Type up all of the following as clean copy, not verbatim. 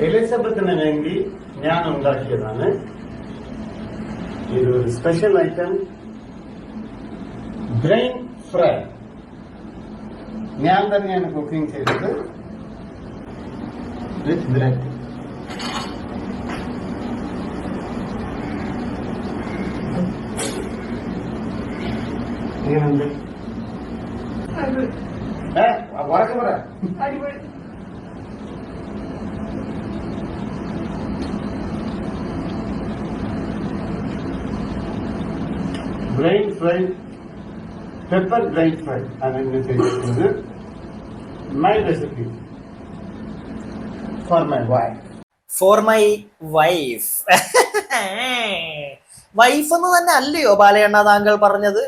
എലിസബത്തിന് വേണ്ടി ഞാൻ ഉണ്ടാക്കിയതാണ്. ഇതൊരു സ്പെഷ്യൽ ഐറ്റം, ഗ്രെയിൻ ഫ്രൈ. ഞാൻ തന്നെയാണ് കുക്കിംഗ് ചെയ്തത് വിത്ത് ബ്രെഡ്. എങ്ങനെയുണ്ട്? വഴക്ക് പറ. Brain fry, pepper brain fry ആണ് ഇന്ന് ചെയ്തിട്ടുള്ളത്. My recipe for my wife. For my wife. Wife എന്ന് തന്നെ അല്ലയോ ബാലയണ്ണ താങ്കൾ പറഞ്ഞത്?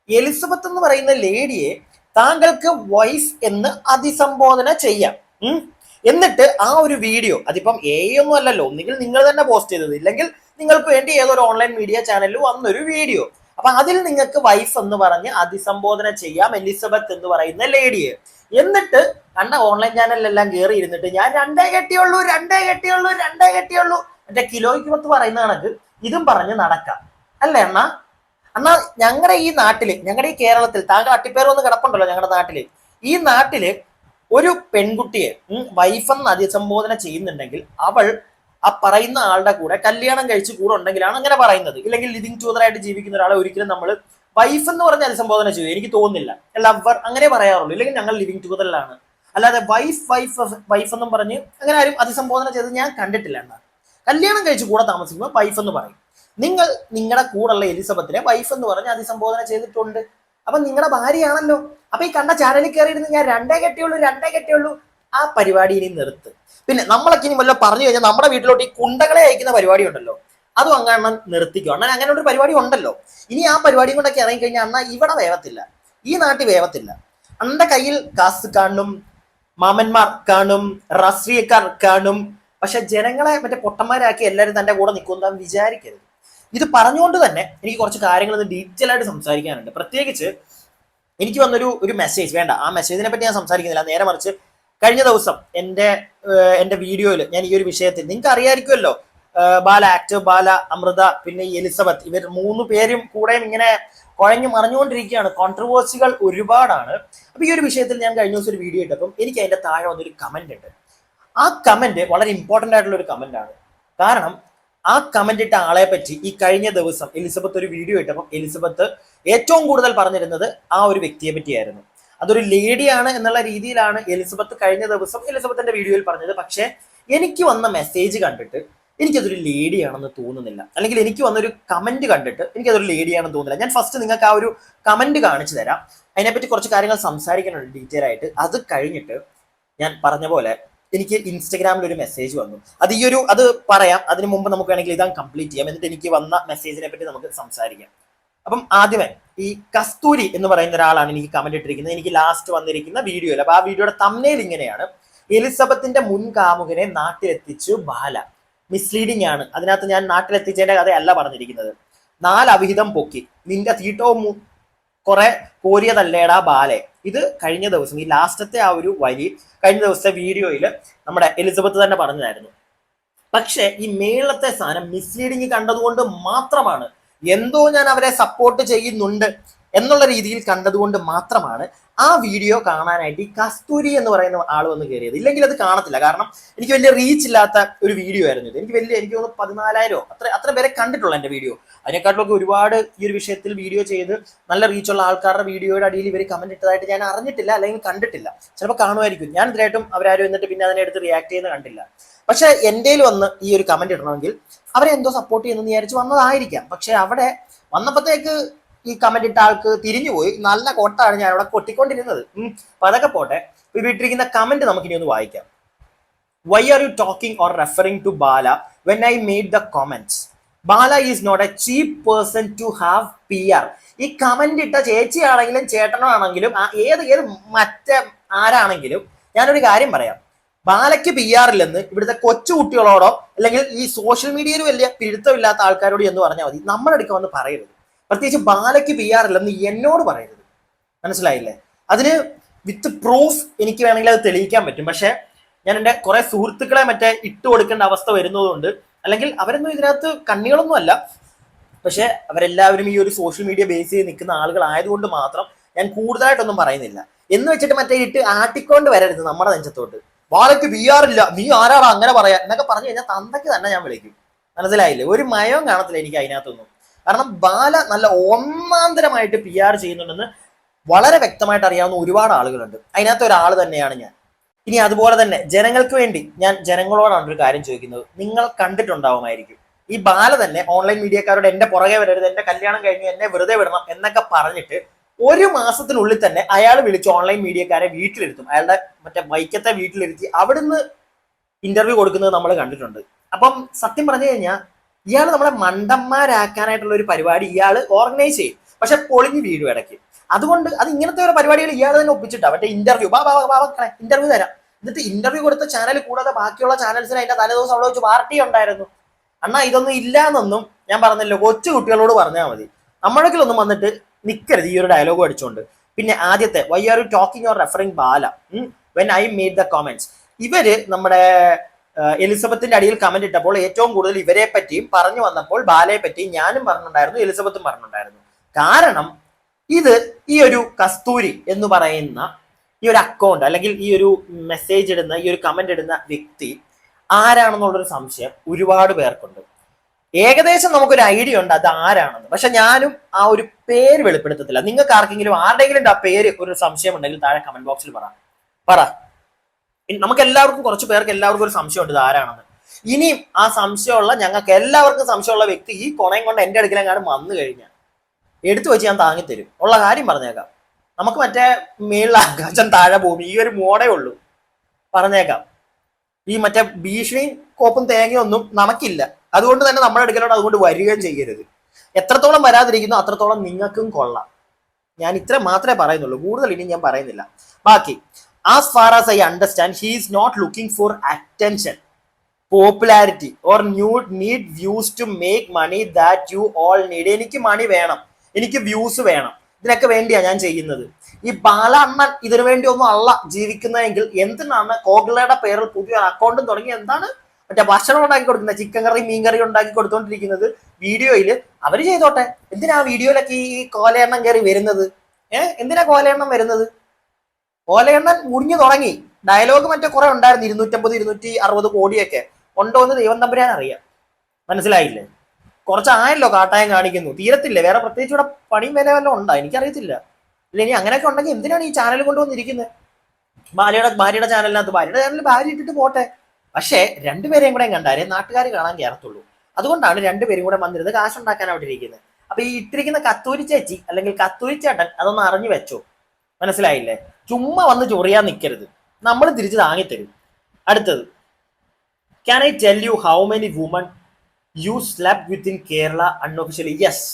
എലിസബത്ത് എന്ന് പറയുന്ന ലേഡിയെ താങ്കൾക്ക് വൈഫ് എന്ന് അഭിസംബോധന ചെയ്യാം. എന്നിട്ട് ആ ഒരു വീഡിയോ, അതിപ്പം ഒന്നും അല്ലല്ലോ, ഒന്നുകിൽ നിങ്ങൾ തന്നെ പോസ്റ്റ് ചെയ്തത്, ഇല്ലെങ്കിൽ നിങ്ങൾക്ക് വേണ്ടി ഏതൊരു ഓൺലൈൻ മീഡിയ ചാനലിൽ വന്നൊരു വീഡിയോ. അപ്പൊ അതിൽ നിങ്ങൾക്ക് വൈഫ് എന്ന് പറഞ്ഞ് അഭിസംബോധന ചെയ്യാം എലിസബത്ത് എന്ന് പറയുന്ന ലേഡിയെ. എന്നിട്ട് കണ്ട ഓൺലൈൻ ചാനലിലെല്ലാം കയറി ഇരുന്നിട്ട് ഞാൻ രണ്ടേ കെട്ടിയുള്ളൂ മറ്റേ കിലോയ്ക്ക് 10 പറയുന്ന കണക്ക് ഇതും പറഞ്ഞ് നടക്കാം അല്ലേ അണ്ണാ? അണ്ണാ, ഞങ്ങളുടെ ഈ നാട്ടില്, ഞങ്ങളുടെ ഈ കേരളത്തിൽ, താങ്കൾ അട്ടിപ്പേർ ഒന്ന് കിടപ്പുണ്ടല്ലോ ഞങ്ങളുടെ നാട്ടില്, ഈ നാട്ടില് ഒരു പെൺകുട്ടിയെ വൈഫെന്ന് അഭിസംബോധന ചെയ്യുന്നുണ്ടെങ്കിൽ അവൾ ആ പറയുന്ന ആളുടെ കൂടെ കല്യാണം കഴിച്ച് കൂടെ ഉണ്ടെങ്കിലാണ് അങ്ങനെ പറയുന്നത്. ഇല്ലെങ്കിൽ ലിവിങ് ടൂതറായിട്ട് ജീവിക്കുന്ന ഒരാളെ ഒരിക്കലും നമ്മൾ വൈഫ് എന്ന് പറഞ്ഞ് അഭിസംബോധന ചെയ്യും എനിക്ക് തോന്നുന്നില്ല. ലവർ അങ്ങനെ പറയാറുള്ളൂ, ഇല്ലെങ്കിൽ ഞങ്ങൾ ലിവിങ് ടൂതറിലാണ്. അല്ലാതെ വൈഫ് എന്നും പറഞ്ഞ് അങ്ങനെ ആരും അഭിസംബോധന ചെയ്ത് ഞാൻ കണ്ടിട്ടില്ല. എന്നാ കല്യാണം കഴിച്ച് കൂടെ താമസിക്കുമ്പോൾ വൈഫ് എന്ന് പറയും. നിങ്ങൾ നിങ്ങളുടെ കൂടെയുള്ള എലിസബത്തിനെ വൈഫ് എന്ന് പറഞ്ഞ് അഭിസംബോധന ചെയ്തിട്ടുണ്ട്. അപ്പൊ നിങ്ങളുടെ ഭാര്യയാണല്ലോ. അപ്പൊ ഈ കണ്ട ചാനലിൽ കയറിയിരുന്ന് ഞാൻ രണ്ടേ കെട്ടിയുള്ളൂ ആ പരിപാടി ഇനി നിർത്ത്. പിന്നെ നമ്മളൊക്കെ ഇനി വല്ല പറഞ്ഞു കഴിഞ്ഞാൽ നമ്മുടെ വീട്ടിലോട്ട് ഈ കുണ്ടകളെ അയക്കുന്ന പരിപാടി ഉണ്ടല്ലോ, അതും അങ്ങനെ നിർത്തിക്കോ. അണ്ണൻ അങ്ങനെ ഒരു പരിപാടി ഉണ്ടല്ലോ. ഇനി ആ പരിപാടി കൊണ്ടൊക്കെ ഇറങ്ങിക്കഴിഞ്ഞാൽ അണ്ണ ഇവിടെ വേവത്തില്ല, ഈ നാട്ടിൽ വേവത്തില്ല. അണ്ണന്റെ കയ്യിൽ കാസ് കാണും, മാമന്മാർ കാണും, രാഷ്ട്രീയക്കാർ കാണും. പക്ഷെ ജനങ്ങളെ മറ്റേ പൊട്ടന്മാരാക്കി എല്ലാവരും തന്റെ കൂടെ നിൽക്കുമെന്ന് വിചാരിക്കരുത്. ഇത് പറഞ്ഞുകൊണ്ട് തന്നെ എനിക്ക് കുറച്ച് കാര്യങ്ങൾ ഡീറ്റെയിൽ ആയിട്ട് സംസാരിക്കാനുണ്ട്. പ്രത്യേകിച്ച് എനിക്ക് വന്നൊരു മെസ്സേജ്, വേണ്ട ആ മെസ്സേജിനെ പറ്റി ഞാൻ സംസാരിക്കുന്നില്ല, നേരെ മറിച്ച് കഴിഞ്ഞ ദിവസം എന്റെ വീഡിയോയിൽ ഞാൻ ഈ ഒരു വിഷയത്തിൽ, നിങ്ങൾക്ക് അറിയാമായിരിക്കുമല്ലോ, ആക്ടർ ബാല, അമൃത, പിന്നെ ഈ എലിസബത്ത്, ഇവർ 3 പേരും കൂടെയും ഇങ്ങനെ കുഴഞ്ഞു മറിഞ്ഞുകൊണ്ടിരിക്കുകയാണ്. കോൺട്രവേഴ്സികൾ ഒരുപാടാണ്. അപ്പൊ ഈ ഒരു വിഷയത്തിൽ ഞാൻ കഴിഞ്ഞ ദിവസം ഒരു വീഡിയോ ഇട്ടപ്പം എനിക്ക് അതിന്റെ താഴെ വന്നൊരു കമന്റ് ഉണ്ട്. ആ കമന്റ് വളരെ ഇമ്പോർട്ടന്റ് ആയിട്ടുള്ള ഒരു കമന്റ് ആണ്. കാരണം ആ കമന്റ് ഇട്ട ആളെ പറ്റി ഈ കഴിഞ്ഞ ദിവസം എലിസബത്ത് ഒരു വീഡിയോ ഇട്ടപ്പം എലിസബത്ത് ഏറ്റവും കൂടുതൽ പറഞ്ഞിരുന്നത് ആ ഒരു വ്യക്തിയെ പറ്റിയായിരുന്നു. അതൊരു ലേഡിയാണ് എന്നുള്ള രീതിയിലാണ് എലിസബത്ത് കഴിഞ്ഞ ദിവസം എലിസബത്തിന്റെ വീഡിയോയിൽ പറഞ്ഞത്. പക്ഷെ എനിക്ക് വന്ന മെസ്സേജ് കണ്ടിട്ട് എനിക്കതൊരു ലേഡിയാണെന്ന് തോന്നുന്നില്ല, അല്ലെങ്കിൽ എനിക്ക് വന്നൊരു കമന്റ് കണ്ടിട്ട് എനിക്കതൊരു ലേഡിയാണെന്ന് തോന്നുന്നില്ല. ഞാൻ ഫസ്റ്റ് നിങ്ങൾക്ക് ആ ഒരു കമന്റ് കാണിച്ചു തരാം. അതിനെപ്പറ്റി കുറച്ച് കാര്യങ്ങൾ സംസാരിക്കാനുണ്ട് ഡീറ്റെയിൽ ആയിട്ട്. അത് കഴിഞ്ഞിട്ട് ഞാൻ പറഞ്ഞ പോലെ എനിക്ക് ഇൻസ്റ്റഗ്രാമിൽ ഒരു മെസ്സേജ് വന്നു. അത് പറയാം. അതിന് മുമ്പ് നമുക്ക് വേണമെങ്കിൽ ഇതാ കംപ്ലീറ്റ് ചെയ്യാം. എന്നിട്ട് എനിക്ക് വന്ന മെസ്സേജിനെ പറ്റി നമുക്ക് സംസാരിക്കാം. അപ്പം ആദ്യമേ ഈ കസ്തൂരി എന്ന് പറയുന്ന ഒരാളാണ് എനിക്ക് കമന്റ് ഇട്ടിരിക്കുന്നത്. എനിക്ക് ലാസ്റ്റ് വന്നിരിക്കുന്ന വീഡിയോയിൽ. അപ്പൊ ആ വീഡിയോയുടെ തംബ്നെയിൽ ഇങ്ങനെയാണ്: എലിസബത്തിന്റെ മുൻ കാമുകനെ നാട്ടിലെത്തിച്ചു ബാല. മിസ്ലീഡിംഗ് ആണ്. അതിനകത്ത് ഞാൻ നാട്ടിലെത്തിച്ചതിന്റെ കഥയല്ല പറഞ്ഞിരിക്കുന്നത്. 4 അവിഹിതം പൊക്കി, നിന്റെ തീട്ടവും കുറെ കോരിയതല്ലേടാ ബാലെ. ഇത് കഴിഞ്ഞ ദിവസം ഈ ലാസ്റ്റത്തെ ആ ഒരു വരി കഴിഞ്ഞ ദിവസത്തെ വീഡിയോയിൽ നമ്മുടെ എലിസബത്ത് തന്നെ പറഞ്ഞതായിരുന്നു. പക്ഷെ ഈ മേളത്തെ സാധനം മിസ്ലീഡിങ് കണ്ടതുകൊണ്ട് മാത്രമാണ്, എന്തോ ഞാൻ അവരെ സപ്പോർട്ട് ചെയ്യുന്നുണ്ട് എന്നുള്ള രീതിയിൽ കണ്ടതുകൊണ്ട് മാത്രമാണ് ആ വീഡിയോ കാണാനായിട്ട് ഈ കസ്തൂരി എന്ന് പറയുന്ന ആൾ വന്ന് കയറിയത്. ഇല്ലെങ്കിൽ അത് കാണത്തില്ല. കാരണം എനിക്ക് വലിയ റീച്ച് ഇല്ലാത്ത ഒരു വീഡിയോ ആയിരുന്നു ഇത്. എനിക്ക് തോന്നുന്നു 14,000 അത്ര പേരെ കണ്ടിട്ടുള്ള എൻ്റെ വീഡിയോ. അതിനെക്കാട്ടിലൊക്കെ ഒരുപാട് ഈ ഒരു വിഷയത്തിൽ വീഡിയോ ചെയ്ത് നല്ല റീച്ചുള്ള ആൾക്കാരുടെ വീഡിയോയുടെ അടിയിൽ ഇവർ കമന്റ് ഇട്ടതായിട്ട് ഞാൻ അറിഞ്ഞിട്ടില്ല, അല്ലെങ്കിൽ കണ്ടിട്ടില്ല. ചിലപ്പോൾ കാണുമായിരിക്കും. ഞാൻ ഇതിലായിട്ടും അവരാരും എന്നിട്ട് പിന്നെ അതിനെടുത്ത് റിയാക്ട് ചെയ്യുന്ന കണ്ടില്ല. പക്ഷെ എൻ്റെ വന്ന് ഈ ഒരു കമന്റ് ഇടണമെങ്കിൽ അവരെ എന്തോ സപ്പോർട്ട് ചെയ്യുന്നെന്ന് വിചാരിച്ച് വന്നതായിരിക്കാം. പക്ഷെ അവിടെ വന്നപ്പോഴത്തേക്ക് ഈ കമന്റ് ഇട്ട ആൾക്ക് തിരിഞ്ഞുപോയി. നല്ല കോട്ടാണ് ഞാൻ അവിടെ കൊട്ടിക്കൊണ്ടിരുന്നത്. അപ്പൊ അതൊക്കെ പോട്ടെ. ഇട്ടിരിക്കുന്ന കമന്റ് നമുക്കിനി ഒന്ന് വായിക്കാം. Why are you talking or referring to Bala when I made the comments? Bala is not a cheap person to have PR. ഈ കമന്റ് ഇട്ട ചേച്ചിയാണെങ്കിലും ചേട്ടനാണെങ്കിലും ഏത് മറ്റേ ആരാണെങ്കിലും ഞാനൊരു കാര്യം പറയാം. ബാലയ്ക്ക് PR ഇല്ലെന്ന് ഇവിടുത്തെ കൊച്ചു കുട്ടികളോടോ അല്ലെങ്കിൽ ഈ സോഷ്യൽ മീഡിയയിൽ വലിയ പിടുത്തമില്ലാത്ത ആൾക്കാരോട് എന്ന് പറഞ്ഞാൽ മതി. നമ്മുടെ അടുക്ക വന്ന് പറയരുത്. പ്രത്യേകിച്ച് ബാലയ്ക്ക് PR ഇല്ലെന്ന് എന്നോട് പറയരുത്. മനസ്സിലായില്ലേ? അതിന് വിത്ത് പ്രൂഫ് എനിക്ക് വേണമെങ്കിൽ അത് തെളിയിക്കാൻ പറ്റും. പക്ഷെ ഞാൻ എൻ്റെ കുറെ സുഹൃത്തുക്കളെ മറ്റേ ഇട്ട് കൊടുക്കേണ്ട അവസ്ഥ വരുന്നതുകൊണ്ട്, അല്ലെങ്കിൽ അവരൊന്നും ഇതിനകത്ത് കണ്ണികളൊന്നും അല്ല, പക്ഷെ അവരെല്ലാവരും ഈ ഒരു സോഷ്യൽ മീഡിയ ബേസ് ചെയ്ത് നിൽക്കുന്ന ആളുകളായതുകൊണ്ട് മാത്രം ഞാൻ കൂടുതലായിട്ടൊന്നും പറയുന്നില്ല. എന്ന് വെച്ചിട്ട് മറ്റേ ഇട്ട് ആട്ടിക്കൊണ്ട് വരരുത് നമ്മുടെ നെഞ്ചത്തോട്ട്. ബാലയ്ക്ക് VR ഇല്ല, നീ ആരാടാ അങ്ങനെ പറയാ എന്നൊക്കെ പറഞ്ഞു കഴിഞ്ഞാൽ തന്തയ്ക്ക് തന്നെ ഞാൻ വിളിക്കും. മനസ്സിലായില്ലേ? ഒരു മയവും കാണത്തില്ല എനിക്ക് അതിനകത്തൊന്നും. കാരണം ബാല നല്ല ഒന്നാന്തരമായിട്ട് PR ചെയ്യുന്നുണ്ടെന്ന് വളരെ വ്യക്തമായിട്ട് അറിയാവുന്ന ഒരുപാട് ആളുകളുണ്ട്. അതിനകത്ത് ഒരാൾ തന്നെയാണ് ഞാൻ. ഇനി അതുപോലെ തന്നെ ജനങ്ങൾക്ക് വേണ്ടി ഞാൻ ജനങ്ങളോടാണ് ഒരു കാര്യം ചോദിക്കുന്നത്. നിങ്ങൾ കണ്ടിട്ടുണ്ടാവുമായിരിക്കും, ഈ ബാല തന്നെ ഓൺലൈൻ മീഡിയക്കാരോട് എന്റെ പുറകെ വരരുത്, എന്റെ കല്യാണം കഴിഞ്ഞു, എന്നെ വെറുതെ വിടണം എന്നൊക്കെ പറഞ്ഞിട്ട് 1 മാസത്തിനുള്ളിൽ തന്നെ അയാൾ വിളിച്ച് ഓൺലൈൻ മീഡിയക്കാരെ വീട്ടിലിരുത്തും. അയാളുടെ മറ്റേ വൈക്കത്തെ വീട്ടിലിരുത്തി അവിടുന്ന് ഇന്റർവ്യൂ കൊടുക്കുന്നത് നമ്മൾ കണ്ടിട്ടുണ്ട്. അപ്പം സത്യം പറഞ്ഞു കഴിഞ്ഞാൽ ഇയാൾ നമ്മളെ മണ്ടന്മാരാക്കാനായിട്ടുള്ള ഒരു പരിപാടി ഇയാൾ ഓർഗനൈസ് ചെയ്യും, പക്ഷെ പൊളിഞ്ഞ് വീഴും ഇടയ്ക്ക്. അതുകൊണ്ട് അത് ഇങ്ങനത്തെ ഒരു പരിപാടികൾ ഇയാൾ തന്നെ ഒപ്പിച്ചിട്ടാ. മറ്റേ ഇന്റർവ്യൂ ഇന്റർവ്യൂ തരാം, എന്നിട്ട് ഇന്റർവ്യൂ കൊടുത്ത ചാനൽ കൂടാതെ ബാക്കിയുള്ള ചാനൽസിന് അതിന്റെ തലേദിവസം അവിടെ വെച്ച് പാർട്ടി ഉണ്ടായിരുന്നു. അണ്ണാ ഇതൊന്നും ഇല്ല എന്നൊന്നും ഞാൻ പറഞ്ഞല്ലോ, കൊച്ചു കുട്ടികളോട് പറഞ്ഞാൽ മതി. നമ്മളൊക്കെ വന്നിട്ട് നിൽക്കരുത് ഈ ഒരു ഡയലോഗ് അടിച്ചുകൊണ്ട്. പിന്നെ ആദ്യത്തെ why are you talking or referring Bala when I made the comments. ഇവര് നമ്മുടെ എലിസബത്തിന്റെ അടിയിൽ കമന്റ് ഇട്ടപ്പോൾ ഏറ്റവും കൂടുതൽ ഇവരെ പറ്റിയും പറഞ്ഞു വന്നപ്പോൾ ബാലയെ പറ്റിയും ഞാനും പറഞ്ഞിട്ടുണ്ടായിരുന്നു, എലിസബത്തും പറഞ്ഞിട്ടുണ്ടായിരുന്നു. കാരണം ഇത് ഈ ഒരു കസ്തൂരി എന്ന് പറയുന്ന ഈ ഒരു അക്കൗണ്ട് അല്ലെങ്കിൽ ഈ ഒരു മെസ്സേജ് ഇടുന്ന ഈ ഒരു കമന്റ് ഇടുന്ന വ്യക്തി ആരാണെന്നുള്ളൊരു സംശയം ഒരുപാട് പേർക്കുണ്ട്. ഏകദേശം നമുക്കൊരു ഐഡിയ ഉണ്ട് അത് ആരാണെന്ന്, പക്ഷെ ഞാനും ആ ഒരു പേര് വെളിപ്പെടുത്തത്തില്ല. നിങ്ങൾക്ക് ആർക്കെങ്കിലും ആരുടെയെങ്കിലും ആ പേര് ഒരു സംശയം ഉണ്ടെങ്കിൽ താഴെ കമന്റ് ബോക്സിൽ പറ. നമുക്ക് എല്ലാവർക്കും, കുറച്ച് പേർക്ക് എല്ലാവർക്കും ഒരു സംശയമുണ്ട് ഇത് ആരാണെന്ന്. ഇനിയും ആ സംശയമുള്ള, ഞങ്ങൾക്ക് എല്ലാവർക്കും സംശയമുള്ള വ്യക്തി ഈ കൊണയും കൊണ്ട് എന്റെ അടുക്കലെങ്ങാനും വന്നു കഴിഞ്ഞാൽ എടുത്തു വെച്ച് ഞാൻ താങ്ങിത്തരും. ഉള്ള കാര്യം പറഞ്ഞേക്കാം. നമുക്ക് മറ്റേ മേളിൽ ആകാശം താഴെ ഭൂമി ഈ ഒരു മോഡേ ഉള്ളൂ, പറഞ്ഞേക്കാം. ഈ മറ്റേ ഭീഷണിയും കോപ്പും തേങ്ങയൊന്നും നമുക്കില്ല. അതുകൊണ്ട് തന്നെ നമ്മുടെ അടുക്കലോട് അതുകൊണ്ട് വരികയും ചെയ്യരുത്. എത്രത്തോളം വരാതിരിക്കുന്നു അത്രത്തോളം നിങ്ങൾക്കും കൊള്ളാം. ഞാൻ ഇത്ര മാത്രമേ പറയുന്നുള്ളൂ, കൂടുതൽ ഇനി ഞാൻ പറയുന്നില്ല. ബാക്കി as far as I understand he is not looking for attention, popularity or need views to make money that you all need. എനിക്ക് മണി വേണം, എനിക്ക് വ്യൂസ് വേണം, ഇതിനൊക്കെ വേണ്ടിയാണ് ഞാൻ ചെയ്യുന്നത്. ഈ ബാല അണ്ണൻ ഇതിനു വേണ്ടി ഒന്നും അല്ല ജീവിക്കുന്നതെങ്കിൽ എന്തിനാണ് കോഗ്ലയുടെ പേരിൽ പുതിയ അക്കൗണ്ടും തുടങ്ങി എന്താണ് മറ്റേ ഭക്ഷണം ഉണ്ടാക്കി കൊടുക്കുന്നത്, ചിക്കൻ കറി മീൻ കറി ഉണ്ടാക്കി കൊടുത്തോണ്ടിരിക്കുന്നത് വീഡിയോയിൽ അവർ ചെയ്തോട്ടെ. എന്തിനാ വീഡിയോയിലൊക്കെ ഈ കോലയെണ്ണം കയറി വരുന്നത്? എന്തിനാ കോലയെണ്ണം വരുന്നത്? കോലയെണ്ണൻ മുടിഞ്ഞു തുടങ്ങി. ഡയലോഗ് മറ്റേ കുറെ ഉണ്ടായിരുന്നു, 250-260 കോടിയൊക്കെ ഉണ്ടോ എന്ന് ദൈവം തമ്പുരാൻ അറിയാം. മനസ്സിലായില്ലേ? കുറച്ചായല്ലോ കാട്ടായം കാണിക്കുന്നു, തീരത്തില്ലേ? വേറെ പ്രത്യേകിച്ച് ഇവിടെ പണിയും വില വല്ലതും ഉണ്ടോ എനിക്കറിയത്തില്ല. ഇല്ല, ഇനി അങ്ങനെയൊക്കെ ഉണ്ടെങ്കിൽ എന്തിനാണ് ഈ ചാനൽ കൊണ്ടുവന്നിരിക്കുന്നത്? ഭാര്യയുടെ ചാനലിനകത്ത് ഭാര്യയുടെ ചാനലിൽ ഭാര്യ ഇട്ടിട്ട് പോട്ടെ, പക്ഷേ രണ്ടുപേരെയും കൂടെ കണ്ടാലേ നാട്ടുകാർ കാണാൻ കയറത്തുള്ളൂ. അതുകൊണ്ടാണ് രണ്ടുപേരും കൂടെ വന്നിരുന്നത് കാശുണ്ടാക്കാൻ അവിടെ ഇരിക്കുന്നത്. അപ്പൊ ഈ ഇട്ടിരിക്കുന്ന കത്തൂരി ചേച്ചി അല്ലെങ്കിൽ കത്തൂരി ചേട്ടൻ അതൊന്ന് അറിഞ്ഞു വെച്ചോ. മനസ്സിലായില്ലേ? ചുമ്മാ വന്ന് ചൊറിയാൻ നിൽക്കരുത്, നമ്മൾ തിരിച്ച് താങ്ങിത്തരും. അടുത്തത്, can I tell you how many woman you slept with in Kerala unofficially? Yes,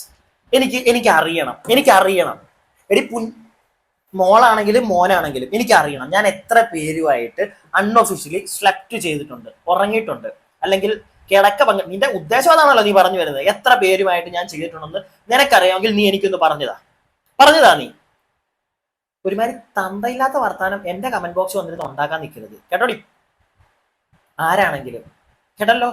എനിക്കറിയണം. എടി മോളാണെങ്കിലും മോനാണെങ്കിലും എനിക്കറിയണം ഞാൻ എത്ര പേരുമായിട്ട് അൺഒഫീഷ്യലി സ്ലെപ്റ്റ് ചെയ്തിട്ടുണ്ട്, ഉറങ്ങിയിട്ടുണ്ട്, അല്ലെങ്കിൽ കിടക്ക നിന്റെ ഉദ്ദേശം അതാണല്ലോ നീ പറഞ്ഞു വരുന്നത്. എത്ര പേരുമായിട്ട് ഞാൻ ചെയ്തിട്ടുണ്ടെന്ന് നിനക്കറിയാമെങ്കിൽ നീ എനിക്കൊന്ന് പറഞ്ഞതാ നീ. ഒരുമാതിരി തന്തയില്ലാത്ത വർത്താനം എന്റെ കമന്റ് ബോക്സ് വന്നിട്ട് ഉണ്ടാക്കാൻ നിൽക്കരുത് കേട്ടോടി, ആരാണെങ്കിലും കേട്ടല്ലോ.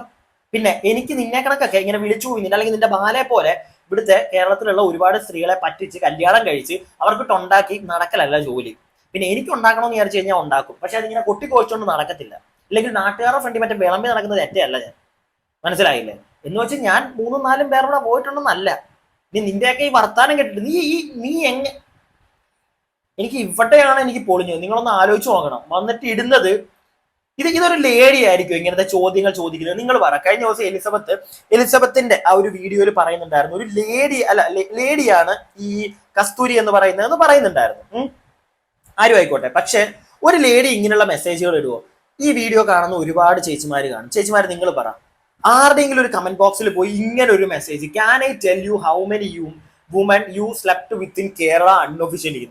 പിന്നെ എനിക്ക് നിന്നെ കണക്കൊക്കെ ഇങ്ങനെ വിളിച്ചു പോയി അല്ലെങ്കിൽ നിന്റെ ബാലെ പോലെ ഇവിടുത്തെ കേരളത്തിലുള്ള ഒരുപാട് സ്ത്രീകളെ പറ്റിച്ച് കല്യാണം കഴിച്ച് അവർക്കിട്ടുണ്ടാക്കി നടക്കലല്ല ജോലി. പിന്നെ എനിക്ക് ഉണ്ടാക്കണമെന്ന് വിചാരിച്ചു കഴിഞ്ഞാൽ ഉണ്ടാക്കും, പക്ഷെ അതിങ്ങനെ കൊട്ടിക്കോച്ചുകൊണ്ട് നടക്കത്തില്ല. ഇല്ലെങ്കിൽ നാട്ടുകാരുടെ ഫ്രണ്ട് മറ്റേ വിളമ്പി നടക്കുന്നത് തെറ്റല്ല ഞാൻ. മനസ്സിലായില്ലേ? എന്ന് വെച്ച് ഞാൻ 3-4 പേരുടെ പോയിട്ടുണ്ടെന്നല്ല. നിന്റെയൊക്കെ ഈ വർത്താനം കേട്ടിട്ട് നീ എനിക്ക് ഇവിടെയാണ് എനിക്ക് പൊളിഞ്ഞു. നിങ്ങളൊന്ന് ആലോചിച്ച് നോക്കണം. വന്നിട്ട് ഇടുന്നത് ഇതൊരു ലേഡി ആയിരിക്കും ഇങ്ങനത്തെ ചോദ്യങ്ങൾ ചോദിക്കുന്നത്. നിങ്ങൾ പറ. കഴിഞ്ഞ ദിവസം എലിസബത്തിന്റെ ആ ഒരു വീഡിയോയിൽ പറയുന്നുണ്ടായിരുന്നു, ഒരു ലേഡിയാണ് ഈ കസ്തൂരി എന്ന് പറയുന്നുണ്ടായിരുന്നു. ആരും ആയിക്കോട്ടെ, പക്ഷെ ഒരു ലേഡി ഇങ്ങനെയുള്ള മെസ്സേജുകൾ ഇടുവോ? ഈ വീഡിയോ കാണുന്ന ഒരുപാട് ചേച്ചിമാര് കാണും. ചേച്ചിമാര് നിങ്ങൾ പറ, ആരുടെയെങ്കിലും ഒരു കമന്റ് ബോക്സിൽ പോയി ഇങ്ങനെ ഒരു message, can I tell you how many woman you slept with in Kerala unofficially,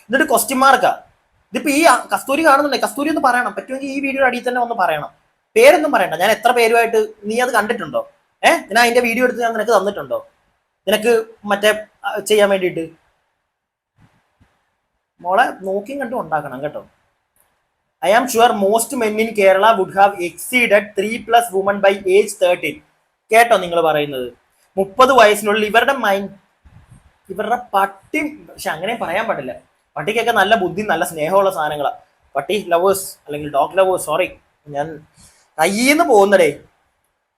എന്നിട്ട് ക്വസ്റ്റ്യൻ മാർക്കാ. ഇതിപ്പോ ഈ കസ്തൂരി കാണുന്നുണ്ടെ കസ്തൂരി ഒന്ന് പറയണം, പറ്റുമെങ്കിൽ ഈ വീഡിയോ അടിയിൽ തന്നെ ഒന്ന് പറയണം. പേരൊന്നും പറയണ്ട, ഞാൻ എത്ര പേരുമായിട്ട് നീ അത് കണ്ടിട്ടുണ്ടോ? ഞാൻ അതിന്റെ വീഡിയോ എടുത്ത് ഞാൻ നിനക്ക് തന്നിട്ടുണ്ടോ? നിനക്ക് മറ്റേ ചെയ്യാൻ വേണ്ടിയിട്ട്? മോളെ നോക്കിയും കണ്ടും ഉണ്ടാക്കണം കേട്ടോ. I am sure most men in Kerala would have exceeded 3+ woman by age 13. കേട്ടോ നിങ്ങൾ പറയുന്നത്? 30 വയസ്സിനുള്ളിൽ ഇവരുടെ മൈൻഡ്, ഇവരുടെ പട്ടി, പക്ഷെ അങ്ങനെ പറയാൻ പാടില്ല. പട്ടിക്കൊക്കെ നല്ല ബുദ്ധി നല്ല സ്നേഹമുള്ള സാധനങ്ങളാണ്. പട്ടി ലവേഴ്സ് അല്ലെങ്കിൽ ഡോഗ് ലവേഴ്സ്, സോറി, ഞാൻ കയ്യിന്ന് പോകുന്നടേ.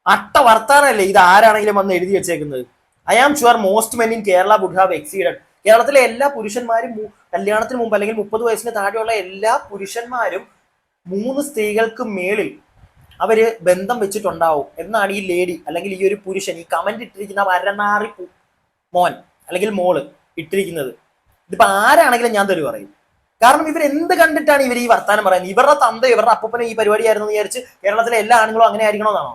അട്ട വർത്താനല്ലേ ഇത് ആരാണെങ്കിലും വന്ന് എഴുതി വെച്ചേക്കുന്നത്. I am sure most men in Kerala would have exceeded. കേരളത്തിലെ എല്ലാ പുരുഷന്മാരും കല്യാണത്തിന് മുമ്പ് അല്ലെങ്കിൽ 30 വയസ്സിന് താഴെയുള്ള എല്ലാ പുരുഷന്മാരും 3 സ്ത്രീകൾക്ക് മേളിൽ അവര് ബന്ധം വെച്ചിട്ടുണ്ടാവും എന്നാണ് ഈ ലേഡി അല്ലെങ്കിൽ ഈ ഒരു പുരുഷൻ, ഈ കമന്റ് ഇട്ടിരിക്കുന്ന വരനാറി മോൻ അല്ലെങ്കിൽ മോള് ഇട്ടിരിക്കുന്നത്. ഇതിപ്പോ ആരാണെങ്കിലും ഞാൻ തരും പറയും. കാരണം ഇവർ എന്ത് കണ്ടിട്ടാണ് ഇവർ ഈ വർത്താനം പറയുന്നത്? ഇവരുടെ തന്ത ഇവരുടെ അപ്പൂപ്പനും ഈ പരിപാടിയായിരുന്നു വിചാരിച്ച് കേരളത്തിലെ എല്ലാ ആണുങ്ങളും അങ്ങനെ ആയിരിക്കണമെന്നാണോ?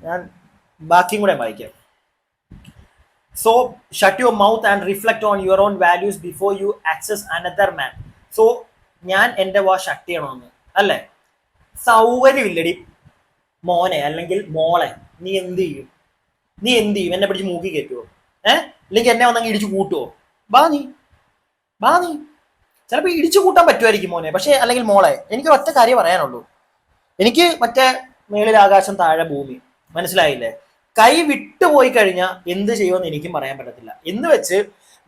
ഞാൻ ബാക്കിയും കൂടെ വായിക്കാം. So shut your mouth and reflect on your own values before you access another man. So ഞാൻ എൻ്റെ വാ ഷട്ട് ചെയ്യണമെന്ന് അല്ലേ? സൗകര്യമില്ലടി മോനെ അല്ലെങ്കിൽ മോളെ. നീ എന്ത് ചെയ്യും? എന്നെ പിടിച്ച് മൂക്കി കയറ്റുവോ? അല്ലെങ്കിൽ എന്നെ വന്നങ്ങ് ഇടിച്ചു കൂട്ടുവോ? ബാ നീ ചിലപ്പോൾ ഇടിച്ചു കൂട്ടാൻ പറ്റുമായിരിക്കും മോനെ, പക്ഷെ അല്ലെങ്കിൽ മോളെ, എനിക്ക് ഒറ്റ കാര്യം പറയാനുള്ളൂ. എനിക്ക് മറ്റേ മേളിൽ ആകാശം താഴെ ഭൂമി, മനസ്സിലായില്ലേ? കൈ വിട്ടുപോയി കഴിഞ്ഞാൽ എന്ത് ചെയ്യുമെന്ന് എനിക്കും പറയാൻ പറ്റത്തില്ല. എന്ന് വെച്ച്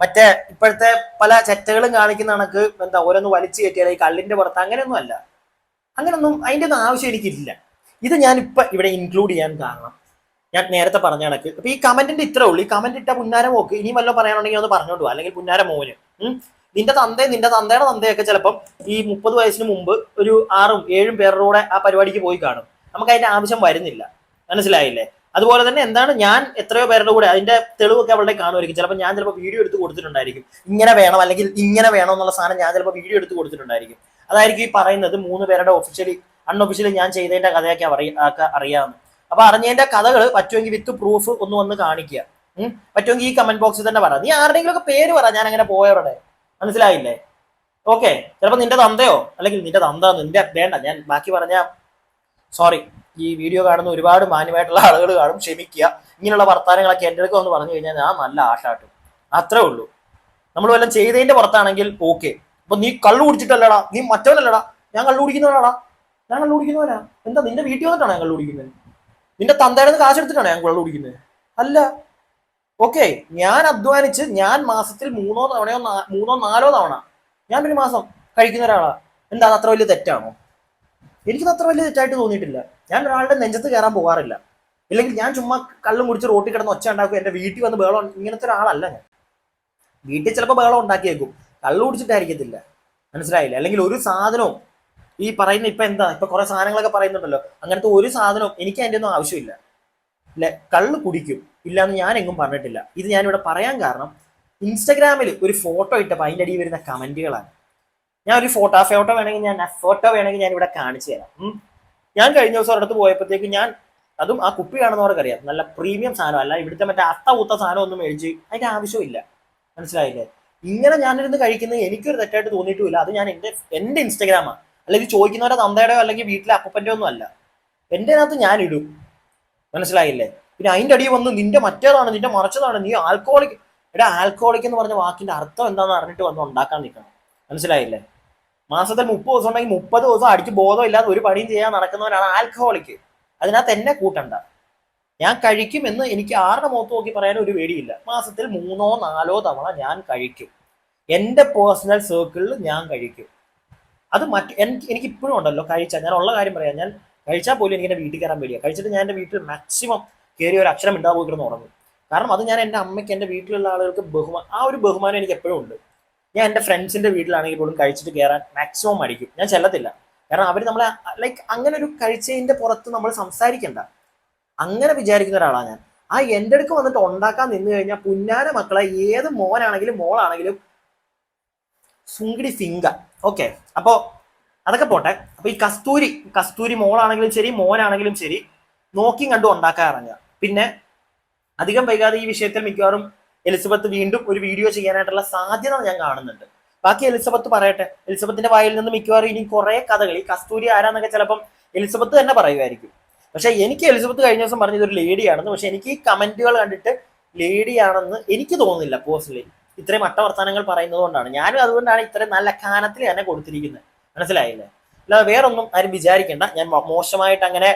മറ്റേ ഇപ്പോഴത്തെ പല ചെറ്റകളും കാണിക്കുന്ന കണക്ക് എന്താ ഓരോന്ന് വലിച്ചു കയറ്റിയാൽ ഈ കള്ളിന്റെ പുറത്ത്, അങ്ങനെയൊന്നും അല്ല. അങ്ങനെയൊന്നും അതിൻ്റെ ഒന്നും ആവശ്യം എനിക്കില്ല. ഇത് ഞാനിപ്പോൾ ഇവിടെ ഇൻക്ലൂഡ് ചെയ്യാൻ കാരണം ഞാൻ നേരത്തെ പറഞ്ഞ കണക്ക് അപ്പൊ ഈ കമന്റിന്റെ ഇത്രേ ഉള്ളൂ. ഈ കമന്റ് ഇട്ട പുന്നാര മോക്ക് ഇനി വല്ല പറയാനുണ്ടെങ്കിൽ ഒന്ന് പറഞ്ഞോട്ടു, അല്ലെങ്കിൽ പുന്നാര മോന് നിന്റെ തന്തയുടെ തന്തയൊക്കെ ചിലപ്പം ഈ 30 വയസ്സിന് മുമ്പ് ഒരു 6-7 പേരുടെ കൂടെ ആ പരിപാടിക്ക് പോയി കാണും. നമുക്ക് അതിന്റെ ആവശ്യം വരുന്നില്ല, മനസ്സിലായില്ലേ? അതുപോലെ തന്നെ എന്താണ്, ഞാൻ എത്രയോ പേരുടെ കൂടെ അതിന്റെ തെളിവൊക്കെ അവളുടെ കാണുമായിരിക്കും. ചിലപ്പോൾ ഞാൻ വീഡിയോ എടുത്ത് കൊടുത്തിട്ടുണ്ടായിരിക്കും. ഇങ്ങനെ വേണം അല്ലെങ്കിൽ ഇങ്ങനെ വേണം എന്നുള്ള സാധനം ഞാൻ ചിലപ്പോൾ വീഡിയോ എടുത്ത് കൊടുത്തിട്ടുണ്ടായിരിക്കും. അതായിരിക്കും ഈ പറയുന്നത് 3 പേരുടെ അൺഒഫീഷ്യലി ഞാൻ ചെയ്തതിന്റെ കഥയൊക്കെ അറിയാമെന്ന്. അപ്പൊ അറിഞ്ഞതിന്റെ കഥകൾ പറ്റുമെങ്കിൽ വിത്ത് പ്രൂഫ് ഒന്ന് വന്ന് കാണിക്കുക. പറ്റുമെങ്കിൽ ഈ കമന്റ് ബോക്സിൽ തന്നെ പറ. നീ ആരുടെയെങ്കിലും ഒക്കെ പേര് പറ, ഞാൻ അങ്ങനെ പോയവരുടെ, മനസ്സിലായില്ലേ? ഓക്കെ, ചിലപ്പോൾ നിന്റെ തന്തയോ അല്ലെങ്കിൽ നിന്റെ വേണ്ട, ഞാൻ ബാക്കി പറഞ്ഞ സോറി. ഈ വീഡിയോ കാണുന്ന ഒരുപാട് മാന്യമായിട്ടുള്ള ആളുകൾ കാണും, ക്ഷമിക്കുക. ഇങ്ങനെയുള്ള വർത്താനങ്ങളൊക്കെ എൻ്റെ അടുത്ത് ഒന്ന് പറഞ്ഞു കഴിഞ്ഞാൽ ഞാൻ നല്ല ആഷാട്ടും, അത്രേ ഉള്ളൂ. നമ്മൾ വല്ലതും ചെയ്തതിന്റെ പുറത്താണെങ്കിൽ ഓക്കെ. അപ്പൊ നീ കള്ളു കുടിച്ചിട്ടല്ലടാ, നീ മറ്റവനല്ലടാ. ഞാൻ കള്ളു കുടിക്കുന്നവനാടാ, എന്താ നിന്റെ വീട്ടിൽ വന്നിട്ടാണ് ഞാൻ കള്ളു കുടിക്കുന്നത്? നിന്റെ തന്തയുടെ കാശ് എടുത്തിട്ടാണ് ഞാൻ കള്ളു കുടിക്കുന്നത്? അല്ല. ഓക്കെ, ഞാൻ അധ്വാനിച്ച് ഞാൻ മാസത്തിൽ 3-4 തവണ ഞാൻ ഒരു മാസം കഴിക്കുന്ന ഒരാളാ. എന്താ അത് അത്ര വലിയ തെറ്റാണോ? എനിക്കത് അത്ര വലിയ തെറ്റായിട്ട് തോന്നിയിട്ടില്ല. ഞാൻ ഒരാളുടെ നെഞ്ചത്ത് കയറാൻ പോകാറില്ല. ഇല്ലെങ്കിൽ ഞാൻ ചുമ്മാ കള്ളും കുടിച്ച് റോട്ടിൽ കിടന്ന് ഒച്ച ഉണ്ടാക്കും, എൻ്റെ വീട്ടിൽ വന്ന് ബഹളം, ഇങ്ങനത്തെ ഒരാളല്ല ഞാൻ. വീട്ടിൽ ചിലപ്പോൾ ബഹളം ഉണ്ടാക്കിയേക്കും, കള്ളു കുടിച്ചിട്ടായിരിക്കത്തില്ല, മനസ്സിലായില്ല? അല്ലെങ്കിൽ ഒരു സാധനവും ഈ പറയുന്ന ഇപ്പൊ കുറെ സാധനങ്ങളൊക്കെ പറയുന്നുണ്ടല്ലോ, അങ്ങനത്തെ ഒരു സാധനവും എനിക്ക് അതിൻ്റെ ഒന്നും ആവശ്യമില്ല. അല്ലെ, കള്ള് കുടിക്കും ഇല്ലാന്ന് ഞാൻ എങ്ങും പറഞ്ഞിട്ടില്ല. ഇത് ഞാനിവിടെ പറയാൻ കാരണം ഇൻസ്റ്റഗ്രാമിൽ ഒരു ഫോട്ടോ ഇട്ടപ്പോൾ അതിൻ്റെ അടിയിൽ വരുന്ന കമന്റുകളാണ്. ഞാൻ ഒരു ഫോട്ടോ വേണമെങ്കിൽ ഞാൻ ഇവിടെ കാണിച്ചു തരാം. ഞാൻ കഴിഞ്ഞ ദിവസം ഒരിടത്ത് പോയപ്പോഴത്തേക്ക് അതും ആ കുപ്പി കാണുന്നവർക്ക് അറിയാം, നല്ല പ്രീമിയം സാധനം അല്ല, ഇവിടുത്തെ മറ്റേ അത്ത സാധനം ഒന്നും മേടിച്ച് അതിന്റെ ആവശ്യമില്ല, മനസ്സിലായില്ലേ? ഇങ്ങനെ ഞാനിരുന്ന് കഴിക്കുന്നത് എനിക്കൊരു തെറ്റായിട്ട് തോന്നിയിട്ടുമില്ല. അത് ഞാൻ എൻ്റെ ഇൻസ്റ്റഗ്രാമാണ്, അല്ലെങ്കിൽ ചോദിക്കുന്നവരെ തന്തയുടെയോ അല്ലെങ്കിൽ വീട്ടിലെ അപ്പൂപ്പൻ്റെ ഒന്നും അല്ല. എൻ്റെ അകത്ത് ഞാൻ ഇടും, മനസ്സിലായില്ലേ? പിന്നെ അതിൻ്റെ അടിയിൽ വന്ന് നിന്റെ മറ്റേതാണ്, നിന്റെ മറച്ചതാണ്, നീ ആൽക്കോളിക്. ആൽക്കോളിക് എന്ന് പറഞ്ഞ വാക്കിന്റെ അർത്ഥം എന്താണെന്ന് അറിഞ്ഞിട്ട് വന്ന് ഉണ്ടാക്കാൻ നിൽക്കണം, മനസ്സിലായില്ലേ? മാസത്തിൽ 30 ദിവസം ഉണ്ടെങ്കിൽ 30 ദിവസം അടിച്ച് ബോധമില്ലാതെ ഒരു പണിയും ചെയ്യാൻ നടക്കുന്നവരാണ് ആൽക്കഹോളിക്. അതിനകത്ത് എന്നെ കൂട്ടണ്ട. ഞാൻ കഴിക്കുമെന്ന് എനിക്ക് ആരുടെ മുഖത്ത് നോക്കി പറയാൻ ഒരു പേടിയില്ല. മാസത്തിൽ 3-4 തവണ ഞാൻ കഴിക്കും. എൻ്റെ പേഴ്സണൽ സർക്കിളിൽ ഞാൻ കഴിക്കും. അത് എനിക്ക് ഇപ്പോഴും ഉണ്ടല്ലോ, കഴിച്ചാൽ ഞാൻ ഉള്ള കാര്യം പറയാം, ഞാൻ കഴിച്ചാൽ പോലും എനിക്ക് എൻ്റെ വീട്ടിൽ കയറാൻ പേടിയാണ്. കഴിച്ചിട്ട് ഞാൻ എൻ്റെ വീട്ടിൽ മാക്സിമം കയറി ഒരു അക്ഷരം ഉണ്ടാകും കിടന്ന് ഉറങ്ങും. കാരണം അത് ഞാൻ എൻ്റെ അമ്മയ്ക്ക് എൻ്റെ വീട്ടിലുള്ള ആളുകൾക്ക് ആ ഒരു ബഹുമാനം എനിക്ക് എപ്പോഴും ഉണ്ട്. ഞാൻ എൻ്റെ ഫ്രണ്ട്സിന്റെ വീട്ടിലാണെങ്കിൽ പോലും കഴിച്ചിട്ട് കയറാൻ മാക്സിമം മടിക്കും, ഞാൻ ചെല്ലത്തില്ല. കാരണം അവർ നമ്മളെ അങ്ങനെ ഒരു കഴിച്ചതിന്റെ പുറത്ത് നമ്മൾ സംസാരിക്കണ്ട, അങ്ങനെ വിചാരിക്കുന്ന ഒരാളാണ് ഞാൻ. എൻ്റെ അടുക്ക് വന്നിട്ട് ഉണ്ടാക്കാൻ നിന്ന് കഴിഞ്ഞാൽ പുന്നാര മക്കളെ, ഏത് മോനാണെങ്കിലും മോളാണെങ്കിലും സുങ്കിടി ഫിംഗ. ഓക്കെ, അപ്പോ അതൊക്കെ പോട്ടെ. അപ്പൊ ഈ കസ്തൂരി മോളാണെങ്കിലും ശരി മോനാണെങ്കിലും ശരി നോക്കി കണ്ടു ഉണ്ടാക്കാൻ ഇറങ്ങുക. പിന്നെ അധികം വൈകാതെ ഈ വിഷയത്തിൽ മിക്കവാറും എലിസബത്ത് വീണ്ടും ഒരു വീഡിയോ ചെയ്യാനായിട്ടുള്ള സാധ്യത ഞാൻ കാണുന്നുണ്ട്. ബാക്കി എലിസബത്ത് പറയട്ടെ. എലിസബത്തിന്റെ വായിൽ നിന്ന് മിക്കവാറും ഇനി കുറെ കഥകൾ, ഈ കസ്തൂരി ആരാന്നൊക്കെ ചിലപ്പം എലിസബത്ത് തന്നെ പറയുമായിരിക്കും. പക്ഷെ എനിക്ക് എലിസബത്ത് കഴിഞ്ഞ ദിവസം പറഞ്ഞത് ഒരു ലേഡിയാണെന്ന്. പക്ഷെ എനിക്ക് ഈ കമന്റുകൾ കണ്ടിട്ട് ലേഡിയാണെന്ന് എനിക്ക് തോന്നുന്നില്ല പേഴ്സണലി. ഇത്രയും വർത്തമാനങ്ങൾ പറയുന്നത് കൊണ്ടാണ്. ഞാനും അതുകൊണ്ടാണ് ഇത്രയും നല്ല കാനത്തിൽ തന്നെ കൊടുത്തിരിക്കുന്നത്. മനസ്സിലായില്ലേ? അല്ലാതെ വേറൊന്നും ആരും വിചാരിക്കേണ്ട. ഞാൻ മോശമായിട്ട് അങ്ങനെ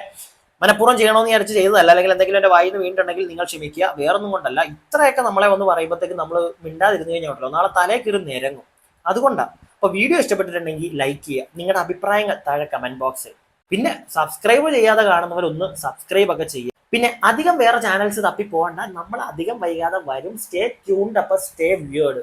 മനഃപൂർവ്വം ചെയ്യണമെന്ന് വിചാരിച്ച് ചെയ്തതല്ല. അല്ലെങ്കിൽ എന്തെങ്കിലും എൻ്റെ വായിന്ന് വീണിട്ടുണ്ടെങ്കിൽ നിങ്ങൾ ക്ഷമിക്കുക. വേറൊന്നും കൊണ്ടല്ല. ഇത്രയൊക്കെ നമ്മളെ ഒന്ന് പറയുമ്പോഴത്തേക്ക് നമ്മൾ മിണ്ടാതിരുന്നു കഴിഞ്ഞാൽ ഉണ്ടല്ലോ നാളെ തലയിൽ കയറി നിരങ്ങും. അതുകൊണ്ടാണ്. അപ്പോൾ വീഡിയോ ഇഷ്ടപ്പെട്ടിട്ടുണ്ടെങ്കിൽ ലൈക്ക് ചെയ്യുക, നിങ്ങളുടെ അഭിപ്രായങ്ങൾ താഴെ കമന്റ് ബോക്സിൽ. പിന്നെ സബ്സ്ക്രൈബ് ചെയ്യാതെ കാണുന്നവരൊന്ന് സബ്സ്ക്രൈബ് ഒക്കെ ചെയ്യുക. പിന്നെ അധികം വേറെ ചാനൽസ് തപ്പി പോകണ്ട, നമ്മൾ അധികം വൈകാതെ വരും. സ്റ്റേ ട്യൂൺഡ്, അപ്പോൾ സ്റ്റേ വ്യൂഡ്.